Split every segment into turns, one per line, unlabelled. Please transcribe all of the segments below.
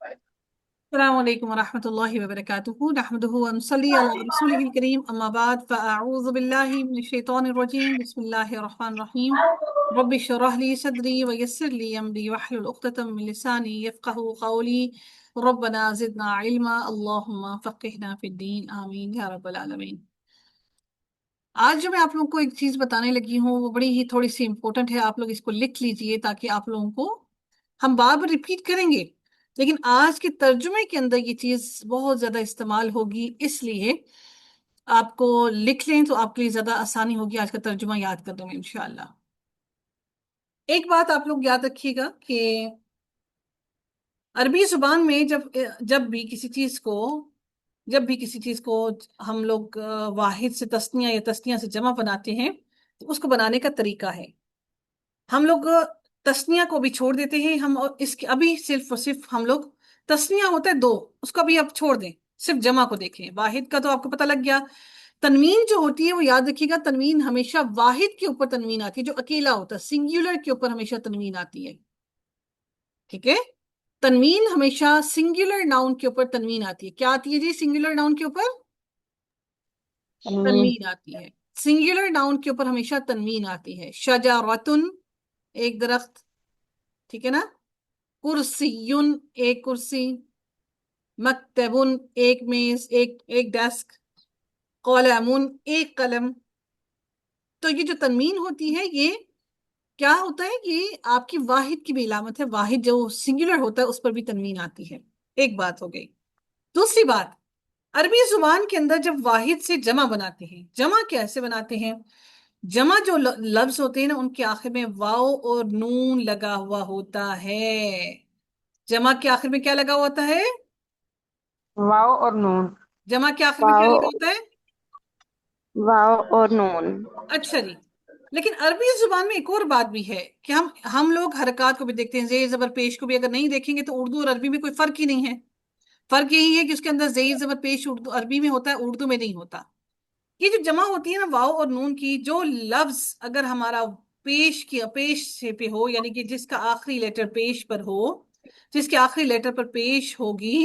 السلام علیکم ورحمۃ اللہ وبرکاتہ نحمدہ ونصلی علی رسولہ الکریم اما بعد فاعوذ باللہ من الشیطان الرجیم بسم اللہ الرحمن الرحیم رب اشرح لی صدری ویسر لی امری واحلل عقدۃ من لسانی یفقہوا قولی ربنا زدنا علما اللہم فقہنا فی الدین آمین یا رب العالمین۔ آج جو میں آپ لوگوں کو ایک چیز بتانے لگی ہوں وہ بڑی ہی تھوڑی سی امپورٹنٹ ہے، آپ لوگ اس کو لکھ لیجئے تاکہ آپ لوگوں کو ہم بار بار ریپیٹ کریں گے لیکن آج کے ترجمے کے اندر یہ چیز بہت زیادہ استعمال ہوگی، اس لیے آپ کو لکھ لیں تو آپ کے لیے زیادہ آسانی ہوگی آج کا ترجمہ یاد کرنے میں انشاءاللہ۔ ایک بات آپ لوگ یاد رکھیے گا کہ عربی زبان میں جب بھی کسی چیز کو ہم لوگ واحد سے تثنیہ یا تثنیہ سے جمع بناتے ہیں تو اس کو بنانے کا طریقہ ہے، ہم لوگ تثنیہ کو بھی چھوڑ دیتے ہیں، ہم اس کے ابھی صرف اور صرف ہم لوگ تثنیہ ہوتا ہے دو، اس کو بھی آپ چھوڑ دیں، صرف جمع کو دیکھیں۔ واحد کا تو آپ کو پتہ لگ گیا، تنوین جو ہوتی ہے وہ یاد رکھیے گا، تنوین ہمیشہ واحد کے اوپر تنوین آتی ہے، جو اکیلا ہوتا ہے سنگولر کے اوپر ہمیشہ تنوین آتی ہے، ٹھیک ہے؟ تنوین ہمیشہ سنگولر ناؤن کے اوپر تنوین آتی ہے۔ کیا آتی ہے جی سنگولر ناؤن کے اوپر؟
تنوین۔
تنوین آتی ہے، سنگولر ناؤن کے اوپر ہمیشہ تنوین آتی ہے۔ شجرۃ ایک درخت، ٹھیک ہے نا؟ کرسیٌ ایک کرسی، مکتبٌ ایک میز، ایک ڈیسک، قلمٌ ایک قلم۔ تو یہ جو تنوین ہوتی ہے یہ کیا ہوتا ہے؟ یہ آپ کی واحد کی بھی علامت ہے، واحد جو سنگولر ہوتا ہے اس پر بھی تنوین آتی ہے۔ ایک بات ہو گئی۔ دوسری بات، عربی زبان کے اندر جب واحد سے جمع بناتے ہیں، جمع کیسے بناتے ہیں؟ جمع جو لفظ ہوتے ہیں نا ان کے آخر میں واو اور نون لگا ہوا ہوتا ہے۔ جمع کے آخر میں کیا لگا ہوا ہوتا ہے؟
واو اور نون۔
جمع کے آخر میں کیا
واو
لگا ہوتا ہے؟
واو اور نون۔
اچھا جی، لیکن عربی زبان میں ایک اور بات بھی ہے کہ ہم لوگ حرکات کو بھی دیکھتے ہیں، زیر زبر پیش کو بھی اگر نہیں دیکھیں گے تو اردو اور عربی میں کوئی فرق ہی نہیں ہے۔ فرق یہی ہے کہ اس کے اندر زیر زبر پیش اردو عربی میں ہوتا ہے، اردو میں نہیں ہوتا۔ یہ جو جمع ہوتی ہے نا واو اور نون کی، جو لفظ اگر ہمارا پیش سے پہ ہو، یعنی کہ جس کا آخری لیٹر پیش پر ہو، جس کے آخری لیٹر پر پیش ہوگی،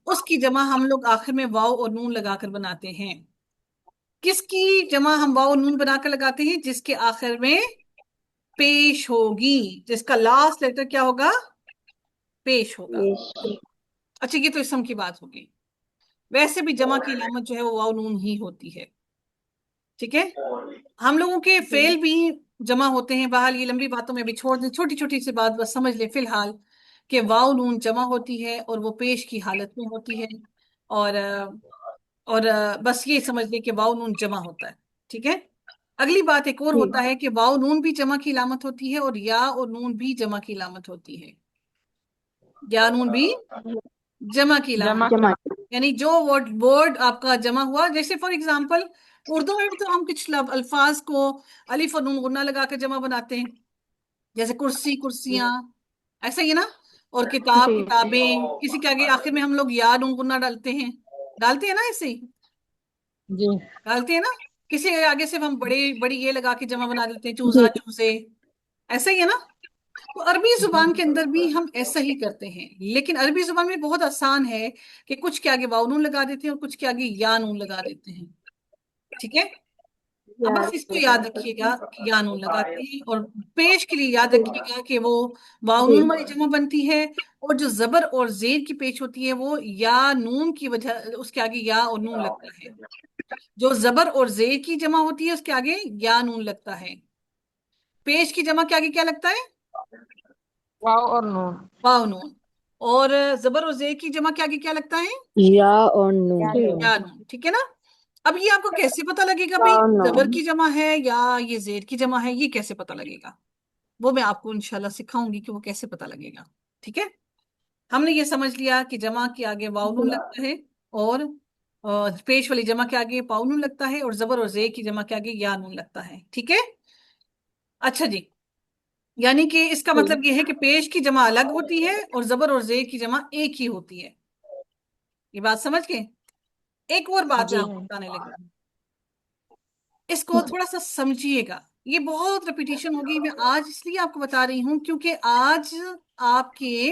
اس کی جمع ہم لوگ آخر میں واو اور نون لگا کر بناتے ہیں۔ کس کی جمع ہم واو اور نون بنا کر لگاتے ہیں؟ جس کے آخر میں پیش ہوگی، جس کا لاسٹ لیٹر کیا ہوگا؟ پیش ہوگا۔ اچھا یہ تو اسم کی بات ہوگی، ویسے بھی جمع کی علامت جو ہے وہ واو نون ہی ہوتی ہے، ٹھیک ہے؟ ہم لوگوں کے فعل بھی جمع ہوتے ہیں، بہرحال یہ لمبی باتوں میں ابھی چھوڑ دیں، چھوٹی چھوٹی سی بات بس سمجھ لیں فی الحال کہ واو نون جمع ہوتی ہے اور وہ پیش کی حالت میں ہوتی ہے، اور بس یہ سمجھ لیں کہ واو نون جمع ہوتا ہے، ٹھیک ہے؟ اگلی بات ایک اور ہوتا ہے کہ واو نون بھی جمع کی علامت ہوتی ہے اور یا اور نون بھی جمع کی علامت ہوتی ہے، یا نون بھی جمع کی علامت،
جمع۔
یعنی جو ورڈ آپ کا جمع ہوا، جیسے فار ایگزامپل اردو میں بھی تو ہم کچھ الفاظ کو الف اور نون غنہ لگا کے جمع بناتے ہیں، جیسے کرسی کرسیاں، ایسا ہی ہے نا؟ اور کتاب
جی جی
کتابیں، کسی کے آگے آخر میں ہم لوگ یا نون غنہ ڈالتے ہیں نا، ایسے ہی
جی
ڈالتے ہیں نا؟ کسی کے آگے سے ہم بڑی یہ لگا کے جمع بنا دیتے ہیں،
جی
چوزا چوزے، ایسا ہی ہے نا؟ تو عربی زبان کے اندر بھی ہم ایسا ہی کرتے ہیں، لیکن عربی زبان میں بہت آسان ہے کہ کچھ کے آگے واو نون لگا دیتے ہیں اور کچھ کے آگے یا نون لگا دیتے ہیں، ٹھیک ہے؟ اب بس اس کو یاد رکھیے گا کہ یا نون لگاتے ہیں، اور پیش کے لیے یاد رکھیے گا کہ وہ واو
جی
نون والی جمع بنتی ہے، اور جو زبر اور زیر کی پیش ہوتی ہے وہ یا نون کی وجہ اس کے آگے یا اور نون لگتا ہے، جو زبر اور زیر کی جمع ہوتی ہے اس کے آگے یا نون لگتا ہے، پیش کی جمع کے آگے کیا لگتا ہے؟
واو اور نون۔
واو نون، اور زبر اور زیر کی جمع کے آگے کیا لگتا ہے؟
یا اور نون۔
یا نون، ٹھیک ہے نا؟ اب یہ آپ کو کیسے پتا لگے گا بھائی
واو
زبر
نون۔
کی جمع ہے یا یہ زیر کی جمع ہے؟ یہ کیسے پتا لگے گا؟ وہ میں آپ کو انشاءاللہ سکھاؤں گی کہ وہ کیسے پتا لگے گا، ٹھیک ہے؟ ہم نے یہ سمجھ لیا کہ جمع کے آگے واو نون لگتا ہے، اور پیش والی جمع کے آگے پاؤ نون لگتا ہے، اور زبر اور زیر کی جمع کے آگے یا نون لگتا ہے، ٹھیک ہے؟ اچھا جی، یعنی کہ اس کا مطلب یہ ہے کہ پیش کی جمع الگ ہوتی ہے اور زبر اور زیر کی جمع ایک ہی ہوتی ہے، یہ بات سمجھ گئے؟ ایک اور بات میں
جی
آپ کو بتانے لگی ہوں، اس کو تھوڑا سا سمجھیے گا، یہ بہت ریپیٹیشن ہوگی، میں آج اس لیے آپ کو بتا رہی ہوں کیونکہ آج آپ کے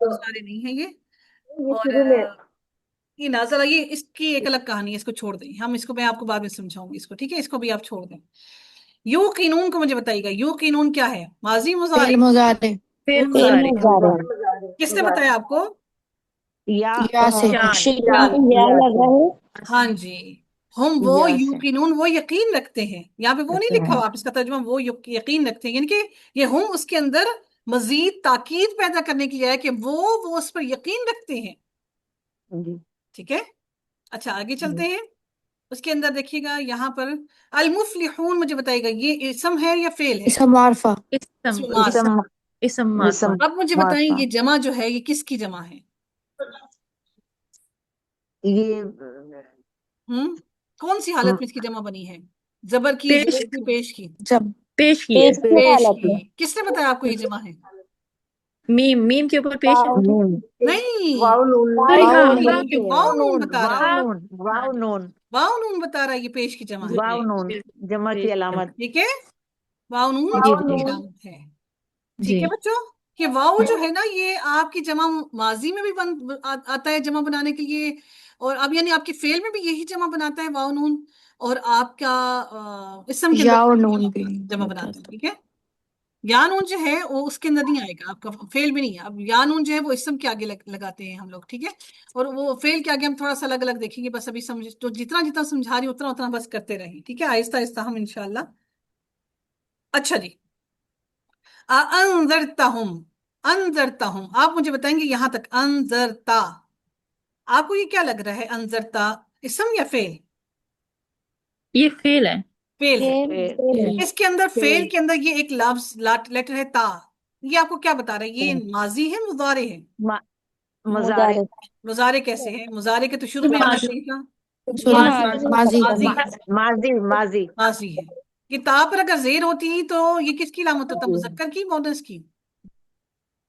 سارے نہیں ہیں یہ.
یہ
اور
شروع میں
یہ نازل آئی، اس کی ایک الگ کہانی ہے، اس کو چھوڑ دیں، ہم اس کو میں آپ کو بعد میں سمجھاؤں گی اس کو، ٹھیک ہے، اس کو بھی آپ چھوڑ دیں. یوقینون کو مجھے بتائیے گا، یوقینون کیا ہے؟ ماضی
فعل
مضارع؟
مضارع
فعل
فعل
مضارع.
مضارع
کس نے بتایا آپ کو؟
یا
یا سے.
شان.
یا لگا ہے
ہاں جی. ہم وہ
یا سے
یوقینون، وہ یقین رکھتے ہیں. یہاں پہ وہ نہیں لکھا ہوا، آپ اس کا ترجمہ وہ یقین رکھتے ہیں، یعنی کہ یہ ہم اس کے اندر مزید تاکید پیدا کرنے کی ہے کہ وہ اس پر یقین رکھتے ہیں.
جی
ٹھیک ہے. اچھا آگے چلتے ہیں. اس کے اندر دیکھیے گا یہاں پر المفلحون، مجھے بتائیے گا یہ اسم ہے یا فعل ہے؟
اسم معرفہ.
اسم
اسم معرفہ.
اسم
اسم معرفہ.
اب مجھے بتائیں یہ جمع جو ہے یہ کس کی جمع ہے؟
یہ
کون سی حالت میں اس کی جمع بنی ہے؟ زبر کی،
پیش
زیر کی، پیش کی؟
جب
پیش کی ہے.
پیش کی
پیش
حالت
کی.
میں
کس نے بتایا آپ کو یہ جمع ہے؟
میم کے اوپر پیش ہے.
نہیں،
واو نون
سوری
واو
ہاں.
نون
یہ واو نون بتا رہا ہے.
واو نون
واو نون بتا رہا ہے یہ پیش کی جمع ہے.
واو نون جمع کی علامت.
ٹھیک ہے، واو نون
جی
جمع
جی
کی علامت ہے. ٹھیک
جی.
ہے بچوں، کہ واو جو ہے نا یہ آپ کی جمع ماضی میں بھی آتا ہے جمع بنانے کے لیے، اور اب یعنی آپ کے فعل میں بھی یہی جمع بناتا ہے واو نون، اور آپ کا اسم کے
یا اور
اندر
نون بھی
جمع بناتا ہے. ٹھیک ہے. یا نون جو ہے وہ اس کے اندر نہیں آئے گا، آپ کا فعل بھی نہیں ہے. اب یا نون جو ہے وہ اسم کے آگے لگاتے ہیں ہم لوگ. ٹھیک ہے. اور وہ فعل کے آگے ہم تھوڑا سا الگ الگ دیکھیں گے، بس ابھی سمجھ تو جتنا جتنا سمجھا رہی ہوں اتنا اتنا بس کرتے رہیں. ٹھیک ہے، آہستہ آہستہ ہم انشاءاللہ. اچھا جی، انذرتہم، انذرتہم، آپ مجھے بتائیں گے یہاں تک انذرتا، آپ کو یہ کیا لگ رہا ہے؟ انذرتا اسم یا فعل؟
یہ فعل ہے.
فعل ہے.
فعل.
اس کے اندر فعل کے اندر یہ ایک لفظ لیٹر ہے تا، یہ آپ کو کیا بتا رہا ہے؟ یہ ماضی ہے مضارع ہے؟
مضارع
مضارع کیسے ہے؟ مضارع کے تو شروع میں آنا چاہیے تھا.
سوری ماضی.
ماضی ہے.
ماضی ماضی
ماضی ہے. یہ تا پر اگر زیر ہوتی تو یہ کس کی علامت ہوتا؟ مذکر کی، مؤنث کی؟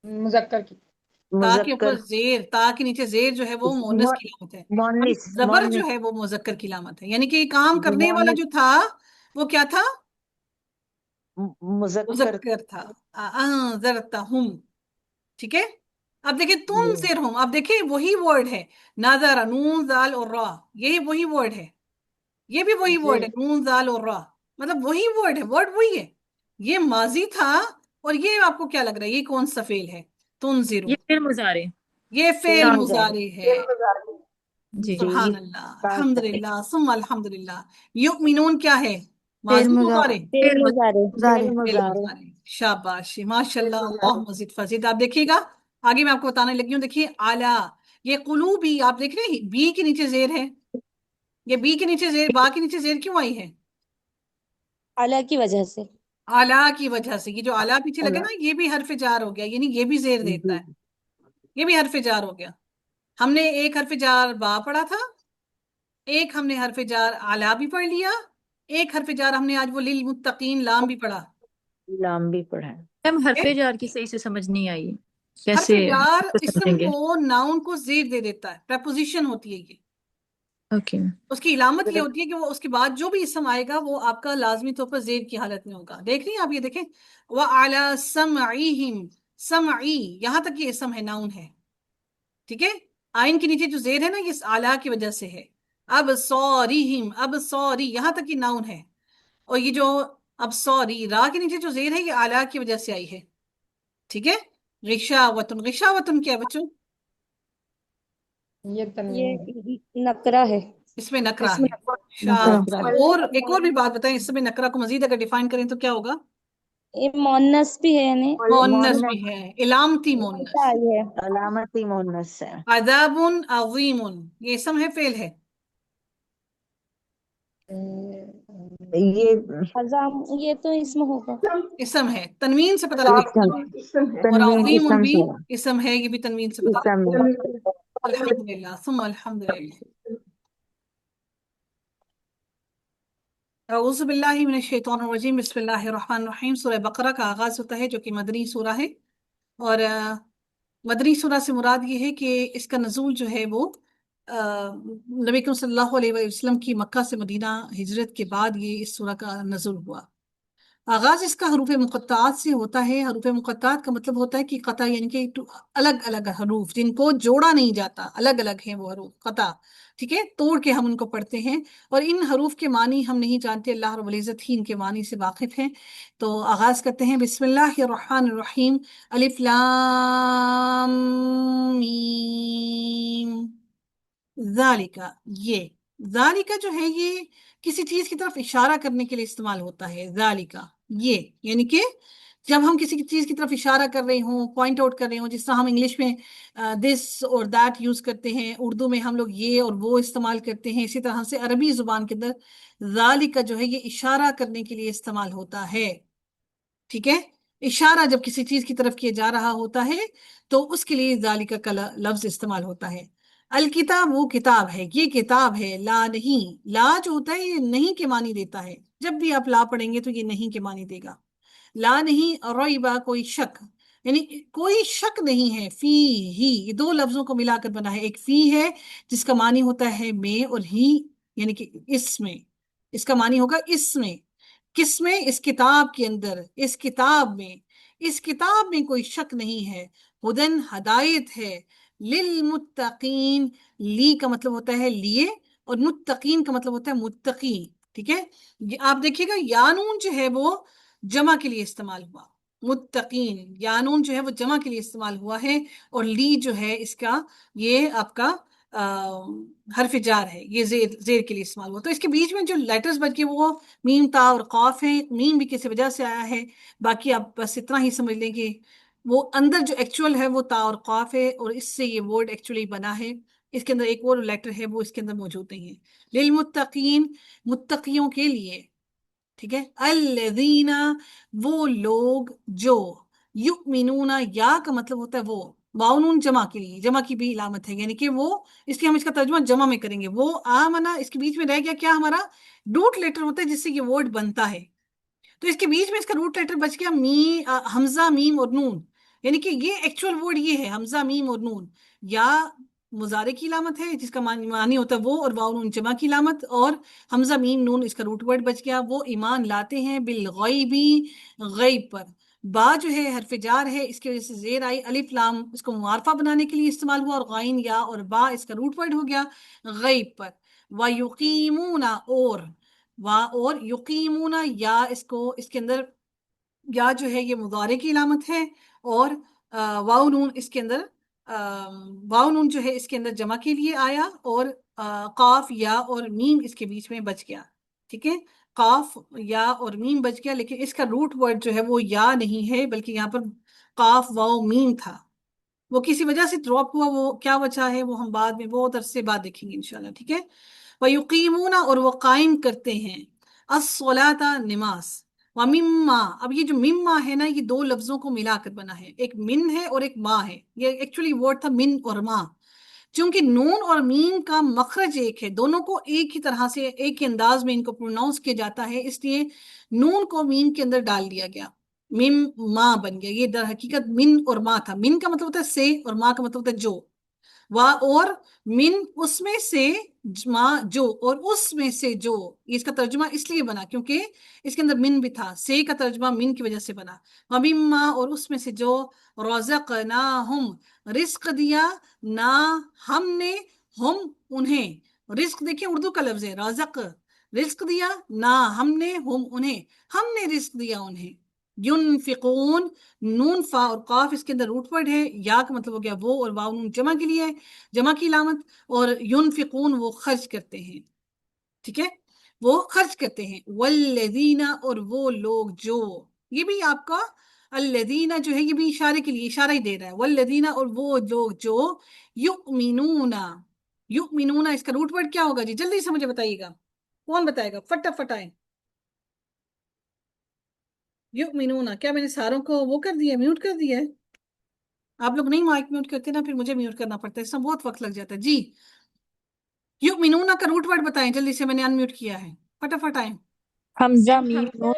مذکر کی.
تا کے
مذکر
اوپر زیر، تا کے نیچے زیر جو ہے وہ مؤنث کی علامت ہے.
مؤنث
زبر جو ہے وہ مذکر کی علامت ہے. یعنی کہ یہ کام کرنے والا جو تھا وہ کیا تھا؟
مذکر
مذکر تھا. انذرتہم. ٹھیک ہے. اب دیکھیں تنذرہم، اب دیکھیں وہی ورڈ ہے، نظر، نون زال اور را، یہی وہی ورڈ ہے، یہ بھی وہی ورڈ ہے، نون زال اور را، مطلب وہی ورڈ ہے، ورڈ وہی ہے. یہ ماضی تھا، اور یہ آپ کو کیا لگ رہا ہے یہ کون سا فعل ہے؟ تنذرو،
یہ فعل مضارع.
یہ فعل مضارع ہے.
جی
سبحان اللہ، الحمدللہ ثم الحمدللہ. یؤمنون کیا ہے؟
فعل
ماضی
مضارع.
مضارع؟
فعل مضارع.
مضارع.
شاباش، ماشاء اللہ، اللہ مزید فزید. آپ دیکھیے گا آگے میں آپ کو بتانے لگی ہوں. دیکھیے اعلیٰ، یہ قلوبی، آپ دیکھ رہے ہیں بی کے نیچے زیر ہے، یہ بی کے نیچے زیر، با کے نیچے زیر کیوں آئی ہے؟
اعلیٰ کی وجہ سے.
اعلیٰ کی وجہ سے. یہ جو اعلیٰ پیچھے لگے نا یہ بھی حرف جار ہو گیا، یعنی یہ بھی زیر دیتا ہے، یہ بھی حرف جار ہو گیا. ہم نے ایک حرف جار با پڑھا تھا، ایک ہم نے حرف جار اعلیٰ بھی پڑھ لیا، ایک حرف جار ہم نے آج وہ للمتقین لام بھی پڑھا.
لام بھی پڑھا ہے.
ہم حرف جار کی صحیح سے سمجھ نہیں آئی،
حرف
کیسے
جار
اس کو
اسم
سمجھیں گے؟
کو، ناؤن کو زیر دے دیتا ہے، پریپوزیشن ہوتی ہے یہ.
اوکے.
اس کی علامت یہ ہوتی ہے کہ وہ اس کے بعد جو بھی اسم آئے گا وہ آپ کا لازمی طور پر زیر کی حالت میں ہوگا. دیکھ رہی ہیں آپ؟ یہ دیکھیں وَعَلَى سَمْعِهِمْ، سمعی یہاں تک یہ اسم ہے، ناؤن ہے. ٹھیک ہے. آئین کے نیچے جو زیر ہے نا یہ اعلیٰ کی وجہ سے ہے. اب صوریہم، اب سوری یہاں تک یہ ناؤن ہے، اور یہ جو اب سوری را کے نیچے جو زیر ہے یہ اعلیٰ کی وجہ سے آئی ہے. ٹھیک ہے. غشاوتن، غشاوتن کیا ہے بچوں؟
یہ تنوین ہے.
یہ نکرہ ہے.
اس میں نکرہ
اس میں
ہے. شاباش. اور ایک اور بھی بات بتائیں، اس میں نکرہ کو مزید اگر ڈیفائن کریں تو کیا ہوگا؟
یہ مونس بھی ہے یعنی
مؤنث بھی ہے، علامتی مؤنث.
آئی ہے.
علامتی مؤنث ہے.
عذاب عظیم، یہ اسم ہے فعل ہے؟
یہ
عظام، یہ تو اسم ہوگا.
اسم ہے، تنوین سے پتہ لگے گا. اور
تنوین
عظیم
اسم
بھی
سے
اسم ہے، یہ بھی تنوین سے پتہ
اسم
لگے
ہے.
گا. الحمدللہ ثم الحمدللہ. اعوذ باللہ من الشیطان الرجیم، بسم اللہ الرحمن الرحیم. سورہ بقرہ کا آغاز ہوتا ہے جو کہ مدنی سورہ ہے، اور مدنی سورہ سے مراد یہ ہے کہ اس کا نزول جو ہے وہ نبی کریم صلی اللہ علیہ وسلم کی مکہ سے مدینہ ہجرت کے بعد یہ اس سورہ کا نزول ہوا. آغاز اس کا حروف مقطعات سے ہوتا ہے. حروف مقطعات کا مطلب ہوتا ہے کہ قطع یعنی کہ الگ الگ حروف جن کو جوڑا نہیں جاتا، الگ الگ ہیں وہ حروف قطع. ٹھیک ہے، توڑ کے ہم ان کو پڑھتے ہیں، اور ان حروف کے معنی ہم نہیں جانتے، اللہ رب العزت ہی ان کے معنی سے واقف ہیں. تو آغاز کرتے ہیں، بسم اللہ الرحمن الرحیم. الف لام میم. ذالکا، یہ ذالکا جو ہے یہ کسی چیز کی طرف اشارہ کرنے کے لیے استعمال ہوتا ہے. ذالکا یہ یعنی کہ جب ہم کسی چیز کی طرف اشارہ کر رہے ہوں، پوائنٹ آؤٹ کر رہے ہوں، جس طرح ہم انگلش میں دس اور دیٹ یوز کرتے ہیں، اردو میں ہم لوگ یہ اور وہ استعمال کرتے ہیں، اسی طرح سے عربی زبان کے اندر ذالکا جو ہے یہ اشارہ کرنے کے لیے استعمال ہوتا ہے. ٹھیک ہے، اشارہ جب کسی چیز کی طرف کیا جا رہا ہوتا ہے تو اس کے لیے ذالکا کا لفظ استعمال ہوتا ہے. الکتاب وہ کتاب ہے، یہ کتاب ہے. لا نہیں، لا جو ہوتا ہے یہ نہیں کے معنی دیتا ہے. جب بھی آپ لا پڑھیں گے تو یہ نہیں کے معنی دے گا. لا نہیں، ریبا کوئی شک، یعنی کوئی شک نہیں ہے. فی ہی، یہ دو لفظوں کو ملا کر بنا ہے. ایک فی ہے جس کا معنی ہوتا ہے میں، اور ہی یعنی کہ اس میں، اس کا معنی ہوگا اس میں. کس میں؟ اس کتاب کے اندر، اس کتاب میں. اس کتاب میں کوئی شک نہیں ہے. ہدن ہدایت ہے. للمتقین، لی کا مطلب ہوتا ہے لیے، اور متقین کا مطلب ہوتا ہے متقی. ٹھیک ہے، آپ دیکھیے گا یانون جو ہے وہ جمع کے لیے استعمال ہوا. متقین یانون جو ہے وہ جمع کے لیے استعمال ہوا ہے، اور لی جو ہے اس کا یہ آپ کا حرف جار ہے، یہ زیر کے لیے استعمال ہوا. تو اس کے بیچ میں جو لیٹرز بچ کے وہ میم، تا اور قاف ہیں. میم بھی کسی وجہ سے آیا ہے، باقی آپ بس اتنا ہی سمجھ لیں کہ وہ اندر جو ایکچول ہے وہ تا اور قاف ہے، اور اس سے یہ ورڈ ایکچولی بنا ہے. اس کے اندر ایک اور لیٹر ہے وہ اس کے اندر موجود نہیں ہے. للمتقین، متقیوں کے لیے. ٹھیک ہے، الذین وہ لوگ جو، یؤمنون یا کا مطلب ہوتا ہے وہ، واؤنون جمع کے لیے، جمع کی بھی علامت ہے، یعنی کہ وہ، اس لیے ہم اس کا ترجمہ جمع میں کریں گے. وہ آمنا، اس کے بیچ میں رہ گیا کیا ہمارا روٹ لیٹر ہوتا ہے جس سے یہ ورڈ بنتا ہے. تو اس کے بیچ میں اس کا روٹ لیٹر بچ گیا حمزہ میم اور نون، یعنی کہ یہ ایکچوئل ورڈ یہ ہے حمزہ میم اور نون. یا مضارع کی علامت ہے جس کا معنی ہوتا ہے وہ، اور واو نون جمع کی علامت، اور حمزہ میم نون اس کا روٹ ورڈ بچ گیا. وہ ایمان لاتے ہیں بالغیبی، غیب پر. با جو ہے حرف جار ہے، اس کی وجہ سے زیر آئی. الف لام اس کو معرفہ بنانے کے لیے استعمال ہوا، اور غائن یا اور با اس کا روٹ ورڈ ہو گیا غیب پر. وَيُقِيمُونَ اور یقیمون، یا اس کو اس کے اندر یا جو ہے یہ مضارع کی علامت ہے، اور واو نون اس کے اندر واو نون جو ہے اس کے اندر جمع کے لیے آیا، اور قاف یا اور میم اس کے بیچ میں بچ گیا. ٹھیک ہے، قاف یا اور میم بچ گیا، لیکن اس کا روٹ ورڈ جو ہے وہ یا نہیں ہے، بلکہ یہاں پر قاف واو میم تھا. وہ کسی وجہ سے ڈراپ ہوا، وہ کیا بچا ہے وہ ہم بعد میں بہت عرصے بعد دیکھیں گے انشاءاللہ. ٹھیک ہے، وَيُقِيمُونَ اور وہ قائم کرتے ہیں، الصَّلَاةَ نماز. وَمِمَّا، اب یہ جو مما ہے نا یہ دو لفظوں کو ملا کر بنا ہے، ایک من ہے اور ایک ما ہے. یہ ایکچولی ورڈ تھا من اور ما. چونکہ نون اور میم کا مخرج ایک ہے، دونوں کو ایک ہی طرح سے ایک ہی انداز میں ان کو پروناؤنس کیا جاتا ہے، اس لیے نون کو میم کے اندر ڈال دیا گیا، مم ما بن گیا. یہ در حقیقت من اور ما تھا. من کا مطلب ہوتا ہے سے، اور ما کا مطلب ہوتا ہے جو. اور من اس میں سے، ما جو، اور اس میں سے جو. اس کا ترجمہ اس لیے بنا کیونکہ اس کے اندر من بھی تھا، سے کا ترجمہ من کی وجہ سے بنا. وَمِمَّا اور اس میں سے جو، رَزَقْنَاهُمْ رزق دیا، نہ ہم نے، ہم انہیں. رزق دیکھیں اردو کا لفظ ہے، رازق رزق دیا، نہ ہم نے، ہم انہیں، ہم نے رزق دیا انہیں. ينفقون، نون فا اور قاف اس کے اندر روٹ ورڈ ہے. یا کا مطلب ہو گیا وہ، اور واو نون جمع کے لیے ہے، جمع کی علامت. اور ينفقون وہ خرچ کرتے ہیں. ٹھیک ہے، وہ خرچ کرتے ہیں. والذین اور وہ لوگ جو، یہ بھی آپ کا الذین جو ہے یہ بھی اشارے کے لیے اشارہ ہی دے رہا ہے. والذین اور وہ لوگ جو، یؤمنون، یؤمنون اس کا روٹ ورڈ کیا ہوگا جی؟ جلدی سے مجھے بتائیے گا، کون بتائے گا؟ فٹافٹ آئے. یؤمنون، کیا میں نے ساروں کو وہ کر دیا، میوٹ کر دیا ہے؟ آپ لوگ نہیں مائک میوٹ کرتے نا، پھر مجھے میوٹ کرنا پڑتا ہے، اس میں بہت وقت لگ جاتا ہے. جی یؤمنون کا روٹ ورڈ بتائیں جلدی سے، میں نے ان میوٹ کیا ہے، فٹافٹ آئیں.
حمزہ میم نون.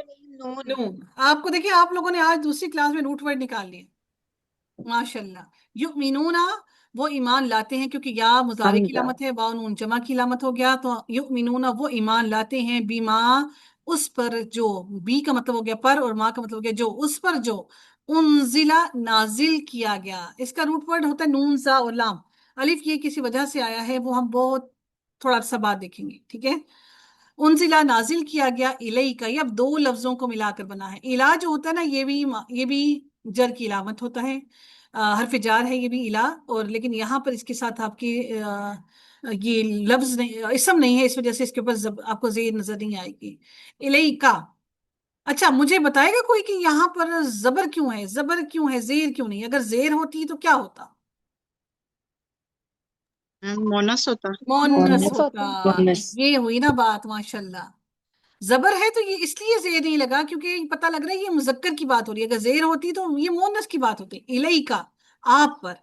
نون. آپ کو دیکھیں آپ لوگوں نے آج دوسری کلاس میں روٹ ورڈ نکال لیے، ماشاءاللہ. یؤمنون وہ ایمان لاتے ہیں، کیونکہ یا مضارع کی
حمزہ
علامت ہے، واو نون جمع کی علامت ہو گیا، تو یؤمنون وہ ایمان لاتے ہیں، بما اس پر جو, بی کا مطلب ہو گیا پر اور ما کا مطلب ہو گیا جو, اس پر جو انزلہ نازل کیا گیا. اس کا روٹ ورڈ ہوتا ہے نون زا اور لام. الف یہ کسی وجہ سے آیا ہے, وہ ہم بہت تھوڑا سا بعد دیکھیں گے, ٹھیک ہے. انزلہ نازل کیا گیا الیکا, یہ اب دو لفظوں کو ملا کر بنا ہے. الا جو ہوتا ہے نا یہ بھی جر کی علامت ہوتا ہے, حرف جار ہے یہ بھی الا, اور لیکن یہاں پر اس کے ساتھ آپ کی یہ لفظ نہیں, اسم نہیں ہے, اس وجہ سے اس کے اوپر آپ کو زیر نظر نہیں آئے گی. الیکا. اچھا مجھے بتائے گا کوئی کہ یہاں پر زبر کیوں ہے, زبر کیوں ہے, زیر کیوں نہیں؟ اگر زیر ہوتی تو کیا ہوتا؟
مونس ہوتا.
مونس
مونس
ہوتا.
ہوتا.
مونس.
یہ ہوئی نا بات, ماشاءاللہ. زبر ہے تو یہ اس لیے زیر نہیں لگا کیونکہ پتہ لگ رہا ہے یہ مذکر کی بات ہو رہی ہے. اگر زیر ہوتی تو یہ مونس کی بات ہوتی. الیکا, آپ پر.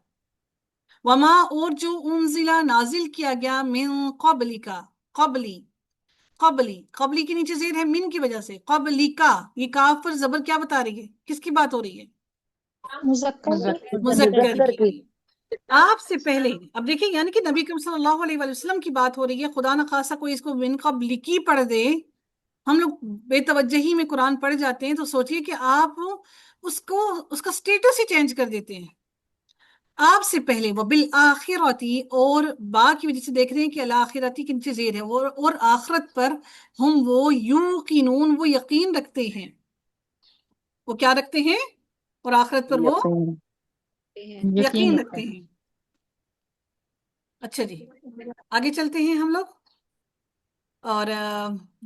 وما اور جو انزلہ نازل کیا گیا من قبلی کا, قبلی قبلی کے نیچے زیر ہے من کی وجہ سے. قبلی کا, یہ کاف پر زبر کیا بتا رہی ہے, کس کی بات ہو رہی ہے؟
مذکر کی.
مذکر
مذکر
کی.
کی.
آپ سے پہلے. اب دیکھیں یعنی کہ نبی کریم صلی اللہ علیہ وآلہ وسلم کی بات ہو رہی ہے. خدا نخواستہ کوئی اس کو من قبل کی پڑھ دے, ہم لوگ بے توجہی میں قرآن پڑھ جاتے ہیں تو سوچئے کہ آپ اس کا سٹیٹس ہی چینج کر دیتے ہیں. آپ سے پہلے وبالآخرتی, اور با کی وجہ سے دیکھ رہے ہیں کہ الآخرتی کے نیچے زیر ہے, اور آخرت پر ہم وہ یوقنون, وہ یقین رکھتے ہیں. وہ کیا رکھتے ہیں؟ اور آخرت پر وہ یقین رکھتے ہیں. اچھا جی, آگے چلتے ہیں ہم لوگ. اور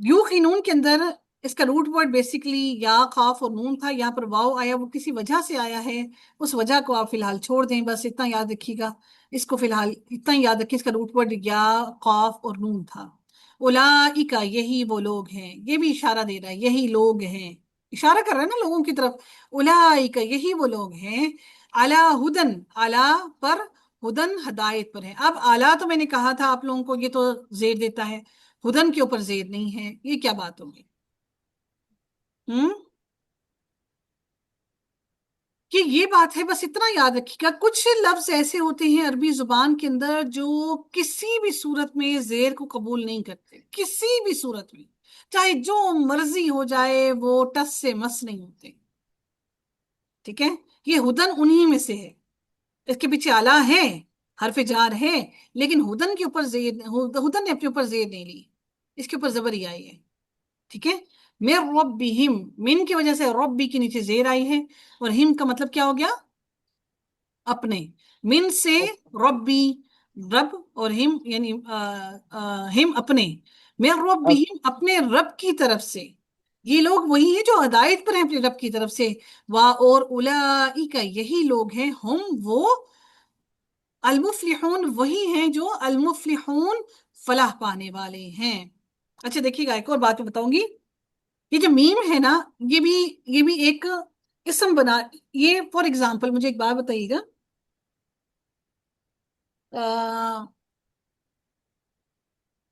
یوقنون کے اندر اس کا روٹ ورڈ بیسیکلی یا خاف اور نون تھا. یہاں پر واو آیا, وہ کسی وجہ سے آیا ہے. اس وجہ کو آپ فی الحال چھوڑ دیں, بس اتنا یاد رکھیے گا. اس کو فی الحال اتنا یاد رکھیں, اس کا روٹ ورڈ یا خاف اور نون تھا. اولئک, یہی وہ لوگ ہیں. یہ بھی اشارہ دے رہا ہے, یہی لوگ ہیں, اشارہ کر رہا ہے نا لوگوں کی طرف. اولئک, یہی وہ لوگ ہیں. علی ہدن, علی پر, ہدن ہدایت پر ہے. اب اعلیٰ تو میں نے کہا تھا آپ لوگوں کو یہ تو زیر دیتا ہے, ہدن کے اوپر زیر نہیں ہے. یہ کیا بات ہوگی؟ کہ یہ بات ہے, بس اتنا یاد رکھیے گا. کچھ لفظ ایسے ہوتے ہیں عربی زبان کے اندر جو کسی بھی صورت میں زیر کو قبول نہیں کرتے, کسی بھی صورت میں, چاہے جو مرضی ہو جائے, وہ ٹس سے مس نہیں ہوتے. ٹھیک ہے, یہ ہدن انہی میں سے ہے. اس کے پیچھے اعلیٰ ہے, حرف جار ہے, لیکن ہدن کے اوپر زیر, ہدن نے اپنے اوپر زیر نہیں لی, اس کے اوپر زبر ہی آئی ہے. ٹھیک ہے, من ربہم, من کی وجہ سے ربی کے نیچے زیر آئی ہے, اور ہم کا مطلب کیا ہو گیا؟ اپنے. من سے ربی, رب, اور ہم یعنی ہم اپنے. من ربہم, اپنے رب کی طرف سے. یہ لوگ وہی ہیں جو ہدایت پر ہیں اپنے رب کی طرف سے. اور اولئک, یہی لوگ ہیں, ہم وہ, المفلحون, وہی ہیں جو المفلحون, فلاح پانے والے ہیں. اچھا دیکھیے گا, ایک اور بات میں بتاؤں گی. یہ جو میم ہے نا, یہ بھی ایک اسم بنا. یہ فار ایگزامپل مجھے ایک بات بتائیے گا,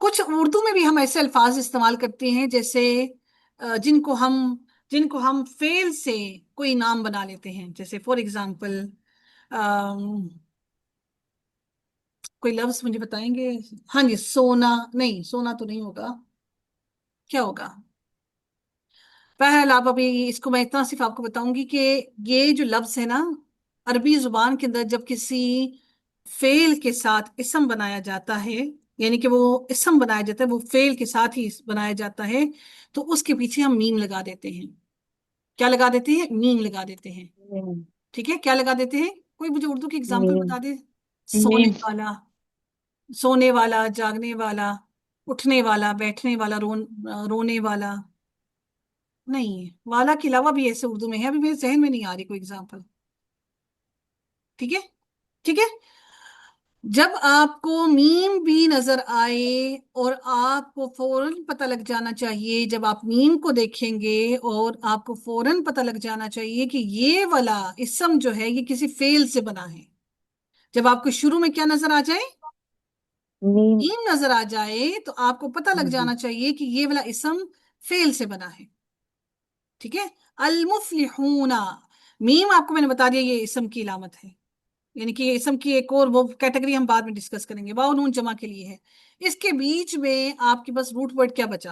کچھ اردو میں بھی ہم ایسے الفاظ استعمال کرتے ہیں جیسے جن کو ہم فعل سے کوئی نام بنا لیتے ہیں. جیسے فار ایگزامپل کوئی لفظ مجھے بتائیں گے؟ ہاں جی, سونا. نہیں, سونا تو نہیں ہوگا, کیا ہوگا؟ پہلا آپ ابھی اس کو میں اتنا صرف آپ کو بتاؤں گی کہ یہ جو لفظ ہے نا عربی زبان کے اندر, جب کسی فعل کے ساتھ اسم بنایا جاتا ہے, یعنی کہ وہ اسم بنایا جاتا ہے, وہ فعل کے ساتھ ہی بنایا جاتا ہے, تو اس کے پیچھے ہم میم لگا دیتے ہیں. کیا لگا دیتے ہیں؟ میم لگا دیتے ہیں. ٹھیک ہے, کیا لگا دیتے ہیں؟ کوئی مجھے اردو کی اگزامپل بتا دے. سونے
میم.
والا, سونے والا, جاگنے والا, اٹھنے والا, بیٹھنے والا, رونے والا. نہیں, والا کے علاوہ بھی ایسے اردو میں ہے, ابھی میرے ذہن میں نہیں آ رہی کوئی اگزامپل. ٹھیک ہے, ٹھیک ہے. جب آپ کو میم بھی نظر آئے اور آپ کو فوراً پتہ لگ جانا چاہیے, جب آپ میم کو دیکھیں گے اور آپ کو فوراً پتہ لگ جانا چاہیے کہ یہ والا اسم جو ہے یہ کسی فعل سے بنا ہے. جب آپ کو شروع میں کیا نظر آ جائے؟ میم نظر آ جائے, تو آپ کو پتہ لگ جانا چاہیے کہ یہ والا اسم فعل سے بنا ہے. ٹھیک ہے, المفلحون, میم آپ کو میں نے بتا دیا یہ اسم کی علامت ہے, یعنی کہ یہ اسم کی ایک اور وہ کیٹیگری ہم بعد میں ڈسکس کریں گے. واو نون جمع کے لیے ہے. اس کے بیچ میں آپ کے پاس روٹ ورڈ کیا بچا؟